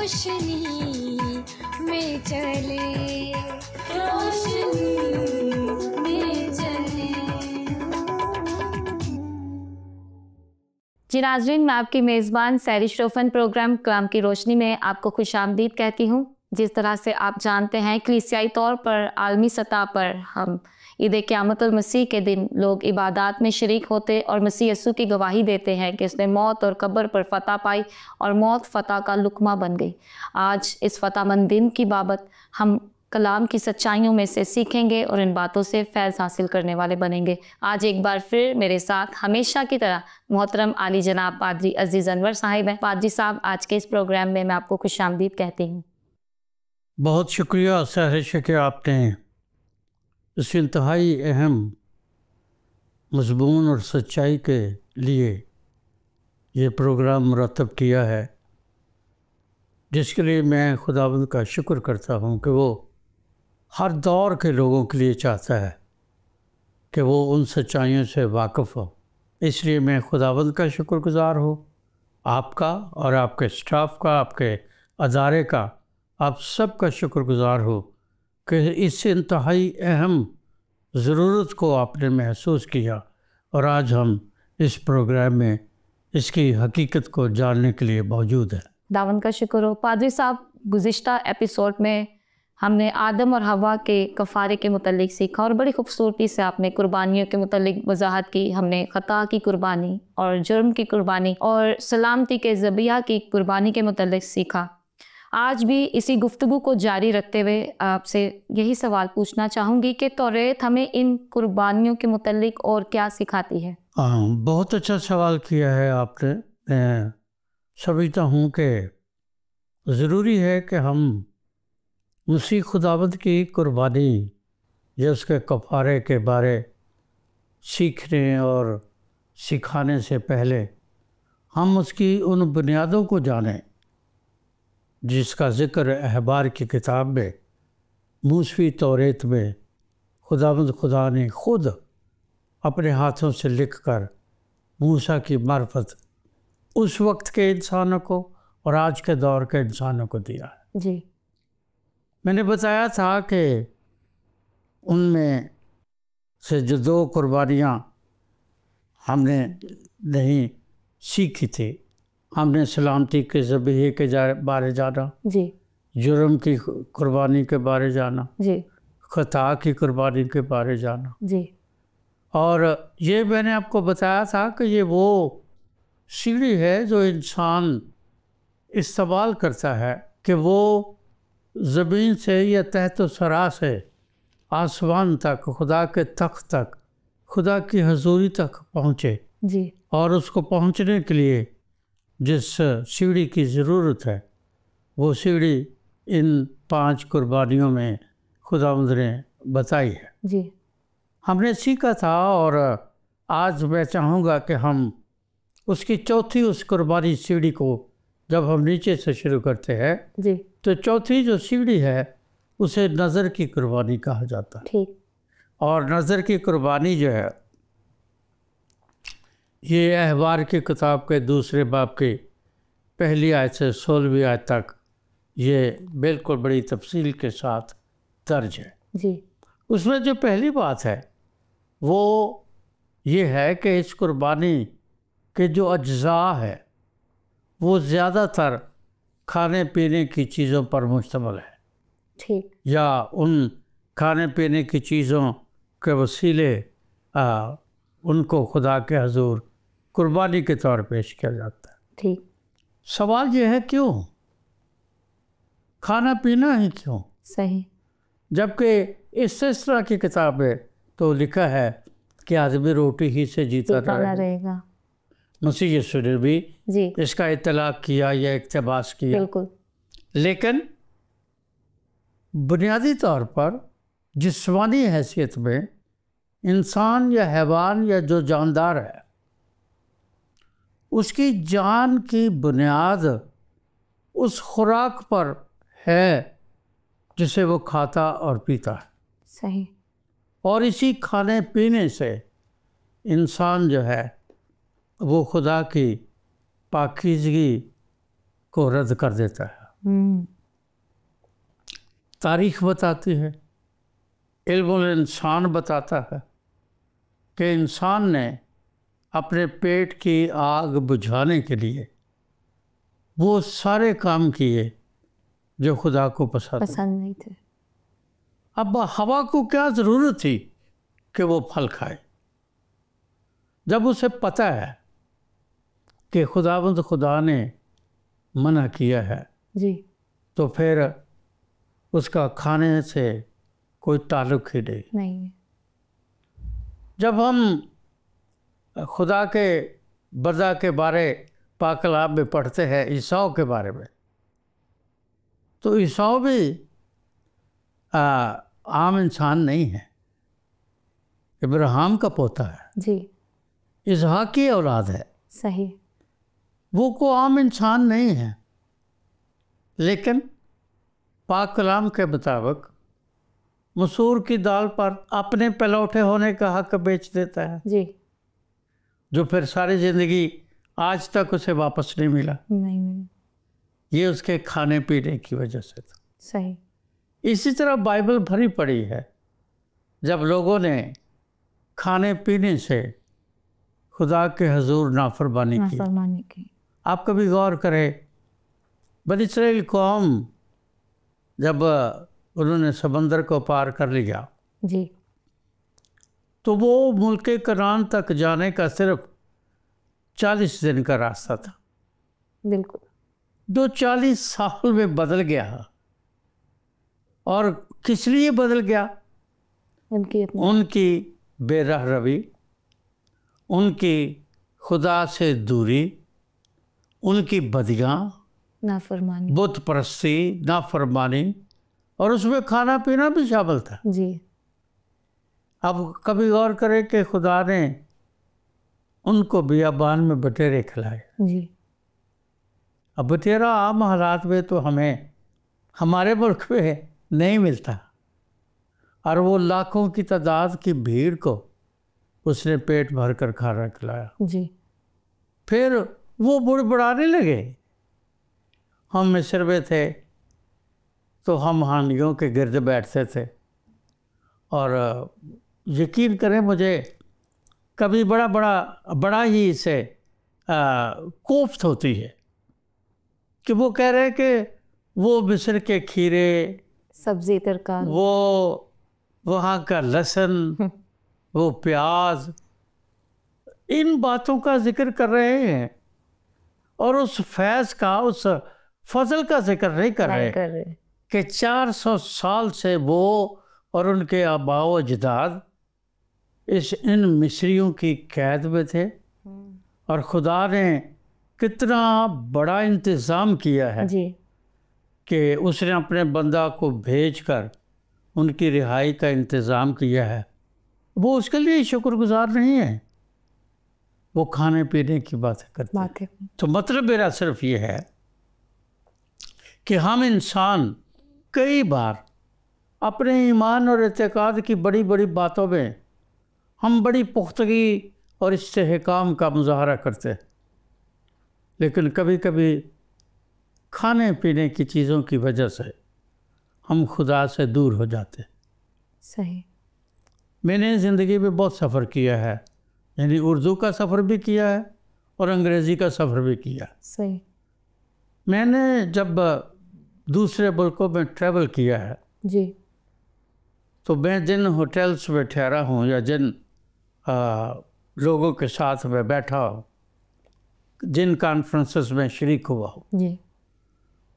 روشنی میں چلے، روشنی میں چلے۔ جی ناظرین، میں آپ کی میزبان سیری شروفن پروگرام کلام کی روشنی میں آپ کو خوش آمدید کہتی ہوں۔ جس طرح سے آپ جانتے ہیں کلیسیائی طور پر عالمی سطح پر ہم عید قیامت المسیح کے دن لوگ عبادات میں شریک ہوتے اور مسیح یسوع کی گواہی دیتے ہیں کہ اس نے موت اور قبر پر فتح پائی اور موت فتح کا لقمہ بن گئی۔ آج اس فتح مند دن کی بابت ہم کلام کی سچائیوں میں سے سیکھیں گے اور ان باتوں سے فیض حاصل کرنے والے بنیں گے۔ آج ایک بار پھر میرے ساتھ ہمیشہ کی طرح محترم عالی جناب پادری عزیز انور صاحب ہیں۔ پادری صاحب، آج کے اس پروگرام میں آپ کو خوش آمدید کہتی ہوں۔ بہت شکریہ سہرش کہ آپ نے اس انتہائی اہم مضمون اور سچائی کے لیے یہ پروگرام مرتب کیا ہے، جس کے لیے میں خداوند کا شکر کرتا ہوں کہ وہ ہر دور کے لوگوں کے لیے چاہتا ہے کہ وہ ان سچائیوں سے واقف ہو۔ اس لیے میں خداوند کا شکر گزار ہوں، آپ کا اور آپ کے اسٹاف کا، آپ کے ادارے کا، آپ سب کا شکر گزار ہو کہ اس انتہائی اہم ضرورت کو آپ نے محسوس کیا اور آج ہم اس پروگرام میں اس کی حقیقت کو جاننے کے لیے موجود ہیں۔ داون کا شکر ہو۔ پادری صاحب، گزشتہ ایپیسوڈ میں ہم نے آدم اور حوا کے کفارے کے متعلق سیکھا اور بڑی خوبصورتی سے آپ نے قربانیوں کے متعلق وضاحت کی۔ ہم نے خطا کی قربانی اور جرم کی قربانی اور سلامتی کے ذبیحہ کی قربانی کے متعلق سیکھا۔ آج بھی اسی گفتگو کو جاری رکھتے ہوئے آپ سے یہی سوال پوچھنا چاہوں گی کہ توریت ہمیں ان قربانیوں کے متعلق اور کیا سکھاتی ہے؟ بہت اچھا سوال کیا ہے آپ نے۔ میں سمجھتا ہوں کہ ضروری ہے کہ ہم مسیح خداوند کی قربانی یا اس کے کفارے کے بارے سیکھنے اور سکھانے سے پہلے ہم اس کی ان بنیادوں کو جانیں جس کا ذکر احبار کی کتاب میں، موسوی توریت میں خداوند خدا نے خود اپنے ہاتھوں سے لکھ کر موسیٰ کی معرفت اس وقت کے انسانوں کو اور آج کے دور کے انسانوں کو دیا ہے۔ جی، میں نے بتایا تھا کہ ان میں سے جو 2 قربانیاں ہم نے نہیں سیکھی تھی، ہم نے سلامتی کے ذبیحے کے بارے جانا، جی، جرم کی قربانی کے بارے جانا، جی، خطا کی قربانی کے بارے جانا، جی، اور یہ میں نے آپ کو بتایا تھا کہ یہ وہ سیڑھی ہے جو انسان استعمال کرتا ہے کہ وہ زمین سے یا تحت و سرا سے آسمان تک، خدا کے تخت تک، خدا کی حضوری تک پہنچے، جی، اور اس کو پہنچنے کے لیے جس سیڑھی کی ضرورت ہے وہ سیڑھی ان 5 قربانیوں میں خداوند نے بتائی ہے۔ جی، ہم نے سیکھا تھا، اور آج میں چاہوں گا کہ ہم اس کی چوتھی اس قربانی سیڑھی کو جب ہم نیچے سے شروع کرتے ہیں جی، تو چوتھی جو سیڑھی ہے اسے نظر کی قربانی کہا جاتا ہے۔ ٹھیک، اور نظر کی قربانی جو ہے یہ احبار کی کتاب کے 2 باب کی 1 آیت سے 16 آیت تک یہ بالکل بڑی تفصیل کے ساتھ درج ہے۔ جی، اس میں جو پہلی بات ہے وہ یہ ہے کہ اس قربانی کے جو اجزاء ہے وہ زیادہ تر کھانے پینے کی چیزوں پر مشتمل ہے، ٹھیک، یا ان کھانے پینے کی چیزوں کے وسیلے ان کو خدا کے حضور قربانی کے طور پیش کیا جاتا ہے۔ ٹھیک، سوال یہ ہے کیوں؟ کھانا پینا ہی کیوں؟ صحیح، جبکہ اس طرح کی کتاب ہے تو لکھا ہے کہ آدمی روٹی ہی سے جیتا رہے گا۔ مسیح یسوع نے بھی جی، اس کا اطلاق کیا یا اقتباس کیا، بالکل، لیکن بنیادی طور پر جسمانی حیثیت میں انسان یا حیوان یا جو جاندار ہے اس کی جان کی بنیاد اس خوراک پر ہے جسے وہ کھاتا اور پیتا ہے، صحیح، اور اسی کھانے پینے سے انسان جو ہے وہ خدا کی پاکیزگی کو رد کر دیتا ہے۔ تاریخ بتاتی ہے، علم الانسان بتاتا ہے کہ انسان نے اپنے پیٹ کی آگ بجھانے کے لیے وہ سارے کام کیے جو خدا کو پسند نہیں تھے۔ اب ہوا کو کیا ضرورت تھی کہ وہ پھل کھائے، جب اسے پتہ ہے کہ خدا نے منع کیا ہے جی، تو پھر اس کا کھانے سے کوئی تعلق ہی نہیں۔ جب ہم خدا کے بردا کے بارے پاک کلام میں پڑھتے ہیں، عیسیٰ کے بارے میں، تو عیسیٰ بھی عام انسان نہیں ہے، ابراہیم کا پوتا ہے، جی، اسحاق کی اولاد ہے، صحیح، وہ کو عام انسان نہیں ہے، لیکن پاک کلام کے مطابق مسور کی دال پر اپنے پلوٹے ہونے کا حق بیچ دیتا ہے، جی، جو پھر ساری زندگی آج تک اسے واپس نہیں ملا۔ نہیں، یہ اس کے کھانے پینے کی وجہ سے تھا۔ صحیح، اسی طرح بائبل بھری پڑی ہے، جب لوگوں نے کھانے پینے سے خدا کے حضور نافرمانی کی۔ آپ کبھی غور کریں، بنی اسرائیل قوم جب انہوں نے سمندر کو پار کر لیا، جی، تو وہ ملک کنعان تک جانے کا صرف 40 دن کا راستہ تھا، بالکل، جو 40 سال میں بدل گیا۔ اور کس لیے بدل گیا؟ ان کی بے رہ روی، ان کی خدا سے دوری، ان کی بدیاں، نافرمانی، بت پرستی، نافرمانی، اور اس میں کھانا پینا بھی شامل تھا۔ جی، اب کبھی غور کرے کہ خدا نے ان کو بیابان میں بٹیرے کھلائے۔ جی، اب بٹیرا عام حالات میں تو ہمیں ہمارے ملک میں نہیں ملتا، اور وہ لاکھوں کی تعداد کی بھیڑ کو اس نے پیٹ بھر کر کھانا کھلایا۔ جی، پھر وہ بڑبڑانے لگے۔ ہم مصر میں تھے تو ہم ہانڈیوں کے گرد بیٹھتے تھے، اور یقین کریں مجھے کبھی بڑا ہی سے کوفت ہوتی ہے کہ وہ کہہ رہے کہ وہ مصر کے کھیرے، سبزی ترکاری، وہ وہاں کا لہسن، وہ پیاز، ان باتوں کا ذکر کر رہے ہیں، اور اس فیض کا، اس فضل کا ذکر نہیں کر رہے کہ 400 سال سے وہ اور ان کے آباء و اجداد ان مصریوں کی قید میں تھے، اور خدا نے کتنا بڑا انتظام کیا ہے جی، کہ اس نے اپنے بندہ کو بھیج کر ان کی رہائی کا انتظام کیا ہے۔ وہ اس کے لیے شکر گزار نہیں ہے، وہ کھانے پینے کی باتیں کرتے ہیں۔ تو مطلب میرا صرف یہ ہے کہ ہم انسان کئی بار اپنے ایمان اور اعتقاد کی بڑی بڑی باتوں میں ہم بڑی پختگی اور استحکام کا مظاہرہ کرتے ہیں، لیکن کبھی کبھی کھانے پینے کی چیزوں کی وجہ سے ہم خدا سے دور ہو جاتے ہیں۔ صحیح، میں نے زندگی میں بہت سفر کیا ہے، یعنی اردو کا سفر بھی کیا ہے اور انگریزی کا سفر بھی کیا۔ صحیح، میں نے جب دوسرے ملکوں میں ٹریول کیا ہے، جی، تو میں جن ہوٹلس میں ٹھہرا ہوں یا جن لوگوں کے ساتھ میں بیٹھا ہوں، جن کانفرنسز میں شریک ہوا ہوں، جی،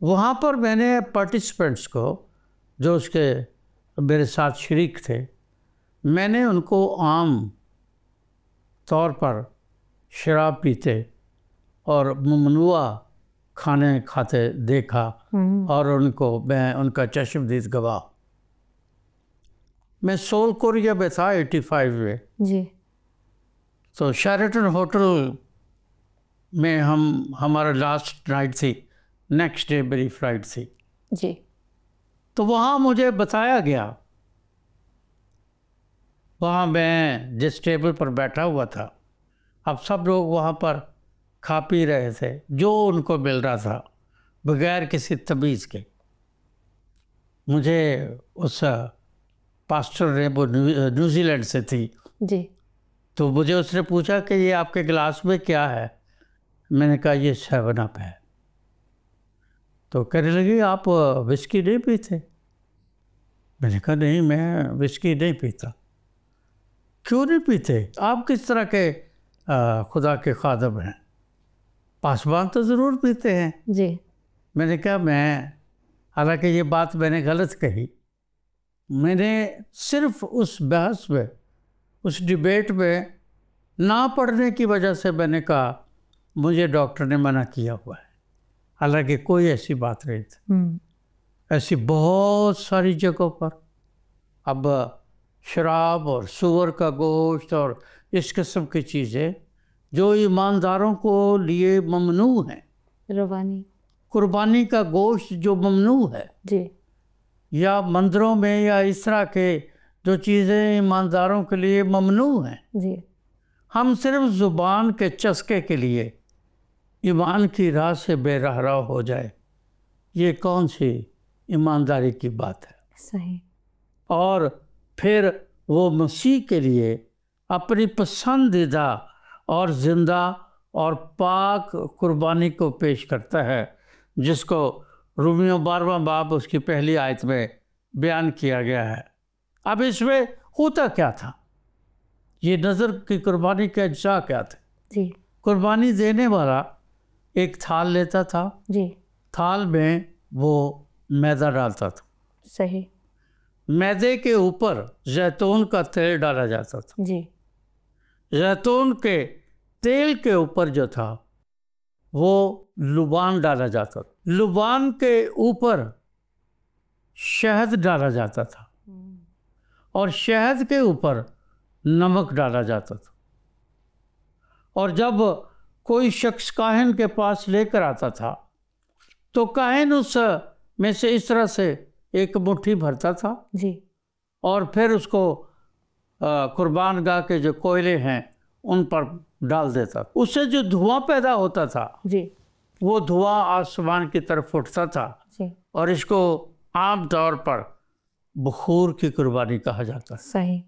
وہاں پر میں نے پارٹیسپینٹس کو، جو اس کے میرے ساتھ شریک تھے، میں نے ان کو عام طور پر شراب پیتے اور ممنوع کھانے کھاتے دیکھا، اور میں ان کا چشمدید گواہ۔ میں سول کوریا میں تھا 85 میں، جی، تو شیرٹن ہوٹل میں ہمارا لاسٹ نائٹ تھی، نیکسٹ ڈے میری فلائٹ تھی، جی، تو وہاں مجھے بتایا گیا، وہاں میں جس ٹیبل پر بیٹھا ہوا تھا، اب سب لوگ وہاں پر کھا پی رہے تھے جو ان کو مل رہا تھا، بغیر کسی تمیز کے. مجھے اس پاسٹر نے، وہ نیوزی لینڈ سے تھی، جی. تو مجھے اس نے پوچھا کہ یہ آپ کے گلاس میں کیا ہے؟ میں نے کہا یہ 7 اپ ہے. تو کہنے لگی آپ وسکی نہیں پیتے؟ میں نے کہا نہیں، میں وسکی نہیں پیتا. کیوں نہیں پیتے؟ آپ کس طرح کے خدا کے خادم ہیں؟ پاسبان تو ضرور پیتے ہیں. جی. میں نے کہا حالانکہ یہ بات میں نے غلط کہی. میں نے صرف اس بحث میں، اس ڈیبیٹ میں نہ پڑھنے کی وجہ سے میں نے کہا مجھے ڈاکٹر نے منع کیا ہوا ہے. حالانکہ کوئی ایسی بات نہیں تھی. ایسی بہت ساری جگہوں پر اب شراب اور سور کا گوشت اور اس قسم کی چیزیں جو ایمانداروں کو لیے ممنوع ہیں، روانی قربانی کا گوشت جو ممنوع ہے، جی، یا مندروں میں یا اس طرح کے جو چیزیں ایمانداروں کے لیے ممنوع ہیں، جی، ہم صرف زبان کے چسکے کے لیے ایمان کی راہ سے بے رہنما ہو جائے، یہ کون سی ایمانداری کی بات ہے؟ صحیح. اور پھر وہ مسیح کے لیے اپنی پسندیدہ اور زندہ اور پاک قربانی کو پیش کرتا ہے، جس کو رومیوں 12واں باب اس کی پہلی آیت میں بیان کیا گیا ہے. اب اس میں ہوتا کیا تھا؟ یہ نظر کی قربانی کے اجزاء کیا تھے؟ جی. قربانی دینے والا ایک تھال لیتا تھا، جی. تھال میں وہ میدا ڈالتا تھا، صحیح. میدے کے اوپر زیتون کا تیل ڈالا جاتا تھا. جی. زیتون کے تیل کے اوپر جو تھا وہ لبان ڈالا جاتا تھا. لبان کے اوپر شہد ڈالا جاتا تھا اور شہد کے اوپر نمک ڈالا جاتا تھا. اور جب کوئی شخص کاہن کے پاس لے کر آتا تھا تو کاہن اس میں سے اس طرح سے ایک مٹھی بھرتا تھا، جی، اور پھر اس کو قربان گاہ کے جو کوئلے ہیں ان پر ڈال دیتا. اس سے جو دھواں پیدا ہوتا تھا جی، وہ دھواں آسمان کی طرف اٹھتا تھا، جی، اور اس کو عام طور پر بخور کی قربانی کہا جاتا ہے. صحیح.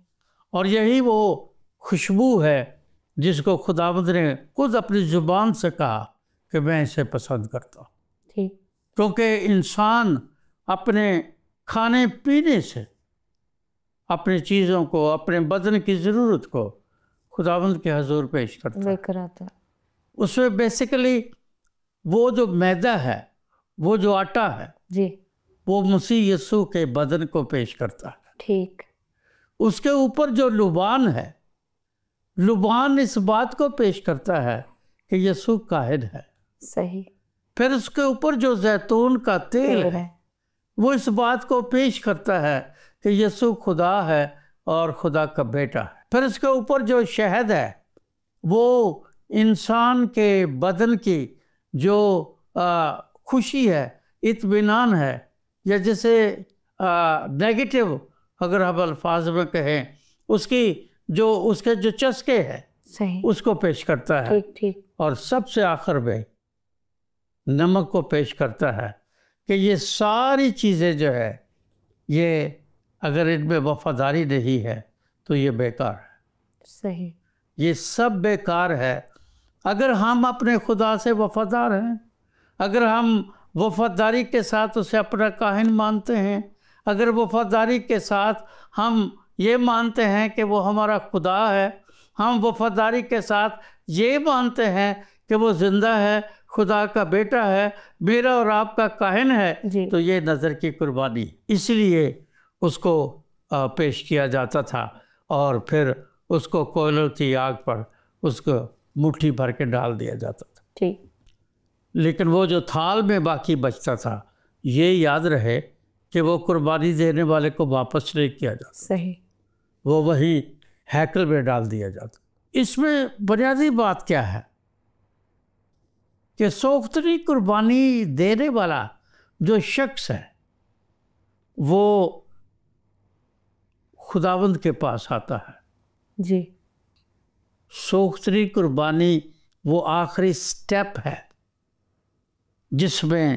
اور یہی وہ خوشبو ہے جس کو خداوند نے خود اپنی زبان سے کہا کہ میں اسے پسند کرتا ہوں. ٹھیک. کیونکہ انسان اپنے کھانے پینے سے اپنی چیزوں کو، اپنے بدن کی ضرورت کو خداوند کے حضور پیش کرتا ہے. لے کر آتا ہے. اس میں بیسیکلی وہ جو میدا ہے، وہ جو آٹا ہے، جی، وہ مسیح یسوع کے بدن کو پیش کرتا ہے. ٹھیک. اس کے اوپر جو لبان ہے، لبان اس بات کو پیش کرتا ہے کہ یسوع کاہن ہے. صحیح. پھر اس کے اوپر جو زیتون کا تیل ہے وہ اس بات کو پیش کرتا ہے کہ یسوع خدا ہے اور خدا کا بیٹا ہے. پھر اس کے اوپر جو شہد ہے وہ انسان کے بدن کی جو خوشی ہے، اطمینان ہے، یا جیسے نیگیٹو اگر ہم الفاظ میں کہیں، اس کے جو چسکے ہے صحیح، اس کو پیش کرتا ہے. ٹھیک ٹھیک. اور سب سے آخر میں نمک کو پیش کرتا ہے کہ یہ ساری چیزیں جو ہے، یہ اگر ان میں وفاداری نہیں ہے تو یہ بیکار ہے. صحیح. یہ سب بیکار ہے. اگر ہم اپنے خدا سے وفادار ہیں، اگر ہم وفاداری کے ساتھ اسے اپنا کاہن مانتے ہیں، اگر وفاداری کے ساتھ ہم یہ مانتے ہیں کہ وہ ہمارا خدا ہے، ہم وفاداری کے ساتھ یہ مانتے ہیں کہ وہ زندہ ہے، خدا کا بیٹا ہے، میرا اور آپ کا کاہن ہے، جی. تو یہ نظر کی قربانی اس لیے اس کو پیش کیا جاتا تھا، اور پھر اس کو کوئلوں کی آگ پر اس کو مٹھی بھر کے ڈال دیا جاتا تھا. ٹھیک. لیکن وہ جو تھال میں باقی بچتا تھا، یہ یاد رہے کہ وہ قربانی دینے والے کو واپس نہیں کیا جاتا، صحیح. وہ وہی ہیکل میں ڈال دیا جاتا. اس میں بنیادی بات کیا ہے کہ سوختری قربانی دینے والا جو شخص ہے وہ خداوند کے پاس آتا ہے. جی. سوختری قربانی وہ آخری سٹیپ ہے جس میں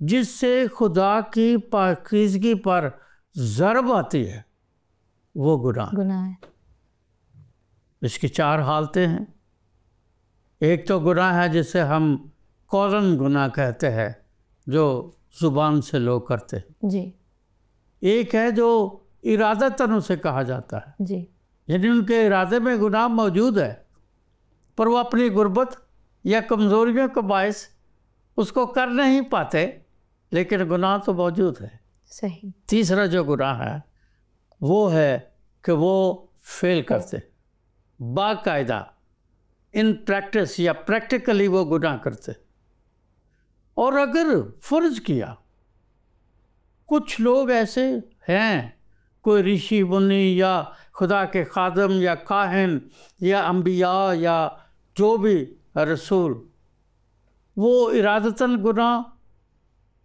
جس سے خدا کی پاکیزگی پر ضرب آتی ہے وہ گناہ ہے۔ اس کی 4 حالتیں ہیں۔ ایک تو گناہ ہے جسے ہم قولن گناہ کہتے ہیں، جو زبان سے لوگ کرتے ہیں۔ جی ایک ہے جو ارادتاً اسے کہا جاتا ہے، جی یعنی ان کے ارادے میں گناہ موجود ہے، پر وہ اپنی غربت یا کمزوریوں کا باعث اس کو کر نہیں پاتے، لیکن گناہ تو موجود ہے۔ صحیح۔ تیسرا جو گناہ ہے وہ ہے کہ وہ فیل کرتے، باقاعدہ ان پریکٹس یا پریکٹیکلی وہ گناہ کرتے۔ اور اگر فرض کیا کچھ لوگ ایسے ہیں، کوئی رشی منی یا خدا کے خادم یا کاہن یا انبیاء یا جو بھی رسول، وہ ارادتاً گناہ،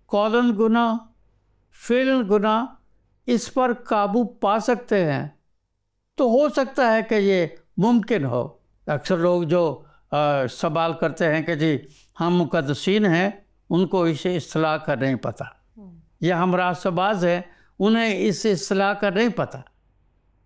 قولن گناہ، فعلاً گناہ اس پر قابو پا سکتے ہیں، تو ہو سکتا ہے کہ یہ ممکن ہو۔ اکثر لوگ جو سوال کرتے ہیں کہ جی ہم مقدسین ہیں، ان کو اس اصطلاح کا نہیں پتہ، یا ہم راست باز ہیں، انہیں اس اصطلاح کا نہیں پتہ،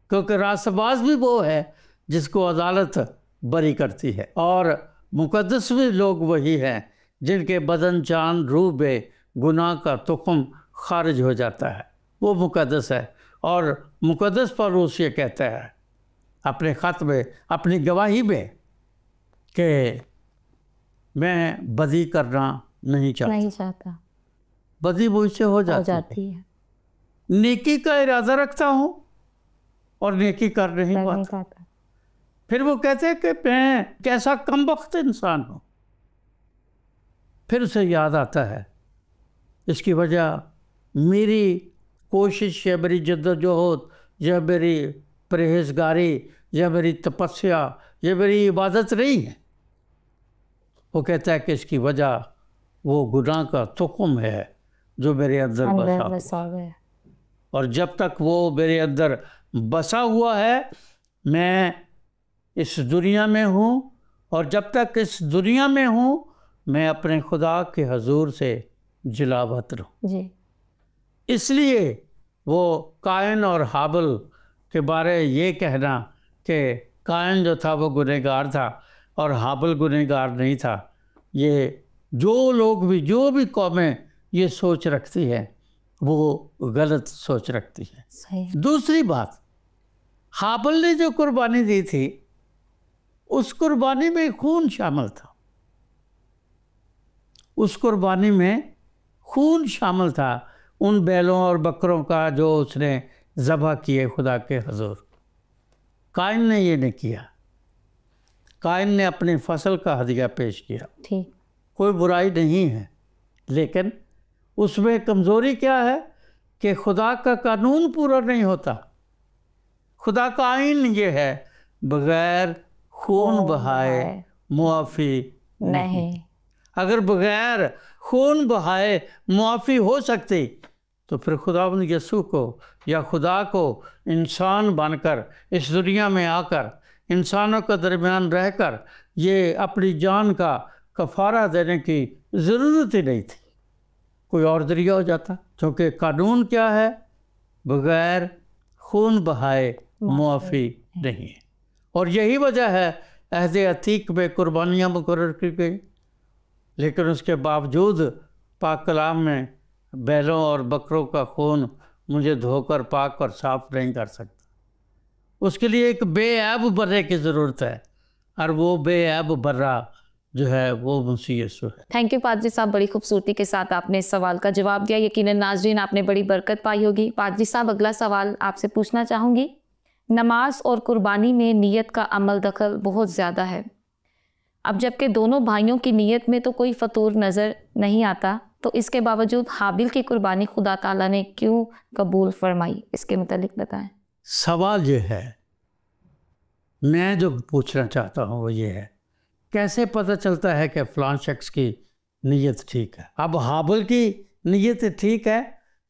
کیونکہ راست باز بھی وہ ہے جس کو عدالت بری کرتی ہے، اور مقدس بھی لوگ وہی ہیں جن کے بدن جان روح بے گناہ کا تخم خارج ہو جاتا ہے، وہ مقدس ہے۔ اور مقدس پولس یہ کہتا ہے اپنے خط میں، اپنی گواہی میں، کہ میں بدی کرنا نہیں چاہتا، بدی مجھ سے ہو جاتی ہے، نیکی کا ارادہ رکھتا ہوں اور نیکی کر نہیں پاتا۔ پھر وہ کہتے ہیں کہ میں کیسا کمبخت انسان ہوں۔ پھر اسے یاد آتا ہے اس کی وجہ میری کوشش یا میری جدوجہد یا میری پرہیزگاری یا میری تپسیا یا میری عبادت نہیں ہے۔ وہ کہتا ہے کہ اس کی وجہ وہ گناہ کا تخم ہے جو میرے اندر بسا ہوا ہے، اور جب تک وہ میرے اندر بسا ہوا ہے میں اس دنیا میں ہوں، اور جب تک اس دنیا میں ہوں میں اپنے خدا کے حضور سے جلا وطن ہوں۔ جی اس لیے وہ قائن اور حابل کے بارے یہ کہنا کہ قائن جو تھا وہ گنہگار تھا اور حابل گنہگار نہیں تھا، یہ جو لوگ بھی، جو بھی قومیں یہ سوچ رکھتی ہیں وہ غلط سوچ رکھتی ہیں۔ صحیح۔ دوسری بات، حابل نے جو قربانی دی تھی اس قربانی میں خون شامل تھا، اس قربانی میں خون شامل تھا، ان بیلوں اور بکروں کا جو اس نے ذبح کیے خدا کے حضور۔ قائن نے یہ نہیں کیا، قائن نے اپنی فصل کا ہدیہ پیش کیا، ٹھیک، کوئی برائی نہیں ہے، لیکن اس میں کمزوری کیا ہے کہ خدا کا قانون پورا نہیں ہوتا۔ خدا کا آئین یہ ہے، بغیر خون بہائے معافی نہیں۔ اگر بغیر خون بہائے معافی ہو سکتی تو پھر خداوند یسوع کو یا خدا کو انسان بن کر اس دنیا میں آ کر انسانوں کے درمیان رہ کر یہ اپنی جان کا کفارہ دینے کی ضرورت ہی نہیں تھی، کوئی اور ذریعہ ہو جاتا، کیونکہ قانون کیا ہے؟ بغیر خون بہائے معافی نہیں ہے۔ اور یہی وجہ ہے عہد عتیق میں قربانیاں مقرر کی گئی، لیکن اس کے باوجود پاک کلام میں بیلوں اور بکروں کا خون مجھے دھو کر پاک اور صاف نہیں کر سکتا۔ اس کے لیے ایک بے عیب برے کی ضرورت ہے، اور وہ بے عیب برا جو ہے وہ مسیح یسوع ہے۔ تھینک یو پادری صاحب، بڑی خوبصورتی کے ساتھ آپ نے اس سوال کا جواب دیا، یقیناً ناظرین آپ نے بڑی برکت پائی ہوگی۔ پادری صاحب اگلا سوال آپ سے پوچھنا چاہوں گی، نماز اور قربانی میں نیت کا عمل دخل بہت زیادہ ہے، اب جبکہ دونوں بھائیوں کی نیت میں تو کوئی فطور نظر نہیں آتا، تو اس کے باوجود حابل کی قربانی خدا تعالیٰ نے کیوں قبول فرمائی؟ اس کے متعلق بتائیں۔ سوال یہ ہے، میں جو پوچھنا چاہتا ہوں وہ یہ ہے، کیسے پتہ چلتا ہے کہ فلاں شخص کی نیت ٹھیک ہے؟ اب حابل کی نیت ٹھیک ہے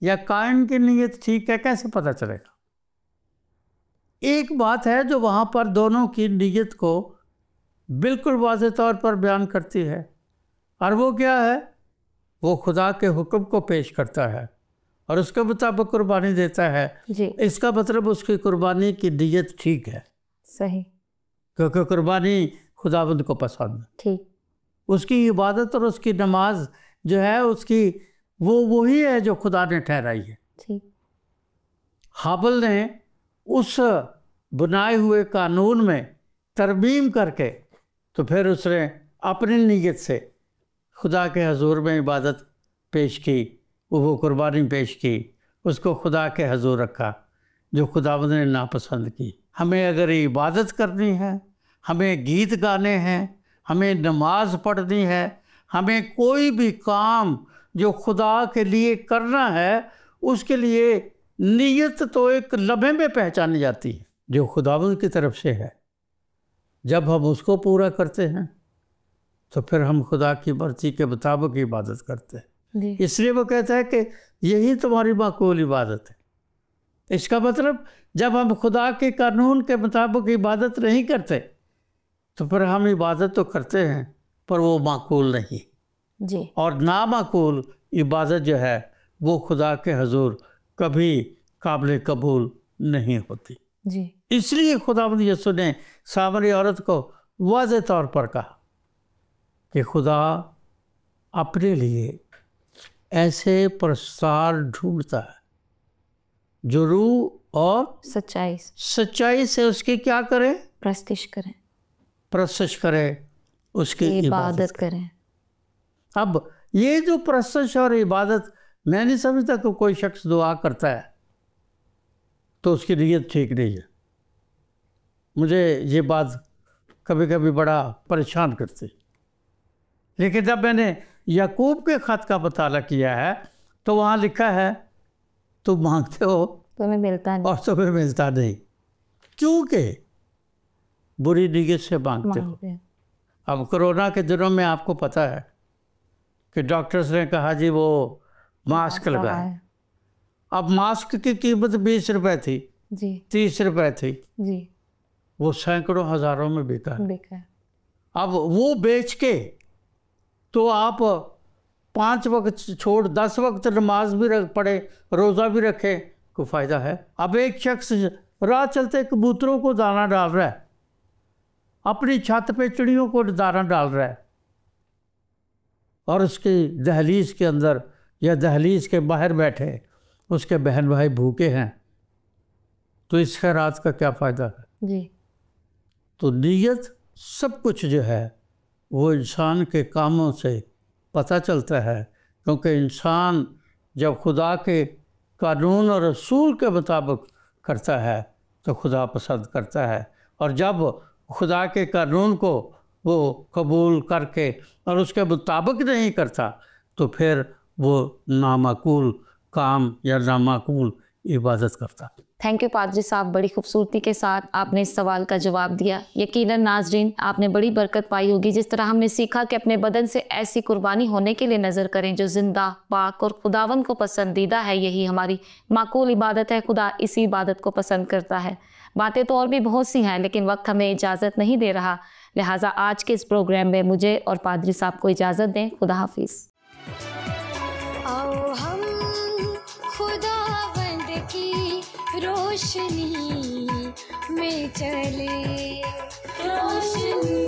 یا قائن کی نیت ٹھیک ہے، کیسے پتہ چلے گا؟ ایک بات ہے جو وہاں پر دونوں کی نیت کو بالکل واضح طور پر بیان کرتی ہے، اور وہ کیا ہے وہ خدا کے حکم کو پیش کرتا ہے اور اس کے مطابق قربانی دیتا ہے، جی اس کا مطلب اس کی قربانی کی نیت ٹھیک ہے، صحیح، کیونکہ قربانی خداوند کو پسند ہے۔ ٹھیک، اس کی عبادت اور اس کی نماز جو ہے اس کی وہی ہے جو خدا نے ٹھہرائی ہے۔ ٹھیک، حابل نے اس بنائے ہوئے قانون میں ترمیم کر کے تو پھر اس نے اپنی نیت سے خدا کے حضور میں عبادت پیش کی، وہ قربانی پیش کی، اس کو خدا کے حضور رکھا جو خداوند نے ناپسند کی۔ ہمیں اگر عبادت کرنی ہے، ہمیں گیت گانے ہیں، ہمیں نماز پڑھنی ہے، ہمیں کوئی بھی کام جو خدا کے لیے کرنا ہے، اس کے لیے نیت تو ایک لمحے میں پہچانی جاتی ہے جو خداوند کی طرف سے ہے۔ جب ہم اس کو پورا کرتے ہیں تو پھر ہم خدا کی مرضی کے مطابق عبادت کرتے ہیں۔ جی اس لیے وہ کہتا ہے کہ یہی تمہاری معقول عبادت ہے۔ اس کا مطلب جب ہم خدا کے قانون کے مطابق عبادت نہیں کرتے تو پھر ہم عبادت تو کرتے ہیں پر وہ معقول نہیں، جی اور نامعقول عبادت جو ہے وہ خدا کے حضور کبھی قابل قبول نہیں ہوتی۔ جی اس لیے خداوند یسوع نے سامری عورت کو واضح طور پر کہا کہ خدا اپنے لیے ایسے پرستار ڈھونڈتا ہے جو روح اور سچائی سے اس کی کیا کرے؟ پرستش کرے، اس کی عبادت کریں۔ اب یہ جو پرستش اور عبادت، میں نہیں سمجھتا کہ کوئی شخص دعا کرتا ہے تو اس کی نیت ٹھیک نہیں ہے۔ مجھے یہ بات کبھی کبھی بڑا پریشان کرتی، لیکن جب میں نے یعقوب کے خط کا مطالعہ کیا ہے تو وہاں لکھا ہے تم مانگتے ہو تمہیں ملتا نہیں، اور تمہیں ملتا نہیں، کیونکہ بری نیت سے مانگتے ہو۔ اب کرونا کے دنوں میں آپ کو پتہ ہے کہ ڈاکٹرز نے کہا جی وہ ماسک لگائیں۔ اب ماسک کی قیمت 20 روپے تھی، جی 30 روپے تھی، جی وہ سینکڑوں ہزاروں میں بکا ہے۔ بیکار۔ اب وہ بیچ کے تو آپ 5 وقت چھوڑ 10 وقت نماز بھی پڑھے، روزہ بھی رکھے، کوئی فائدہ ہے؟ اب ایک شخص راہ چلتے کبوتروں کو دانہ ڈال رہا ہے، اپنی چھت پہ چڑیوں کو دانہ ڈال رہا ہے، اور اس کی دہلیز کے اندر یا دہلیز کے باہر بیٹھے اس کے بہن بھائی بھوکے ہیں، تو اس خیرات کا کیا فائدہ ہے؟ جی تو نیت سب کچھ جو ہے وہ انسان کے کاموں سے پتہ چلتا ہے، کیونکہ انسان جب خدا کے قانون اور رسول کے مطابق کرتا ہے تو خدا پسند کرتا ہے، اور جب خدا کے قانون کو وہ قبول کر کے اور اس کے مطابق نہیں کرتا تو پھر وہ نامعقول کام یا نامعقول عبادت کرتا۔ تھینک یو پادری صاحب، بڑی خوبصورتی کے ساتھ آپ نے اس سوال کا جواب دیا۔ یقیناً ناظرین آپ نے بڑی برکت پائی ہوگی، جس طرح ہم نے سیکھا کہ اپنے بدن سے ایسی قربانی ہونے کے لیے نظر کریں جو زندہ، پاک اور خداوند کو پسندیدہ ہے۔ یہی ہماری معقول عبادت ہے، خدا اسی عبادت کو پسند کرتا ہے۔ باتیں تو اور بھی بہت سی ہیں لیکن وقت ہمیں اجازت نہیں دے رہا، لہٰذا آج کے اس پروگرام میں مجھے اور پادری صاحب کو اجازت دیں۔ خدا حافظ۔ آؤ ہم خداوند کی روشنی میں چلے، روشنی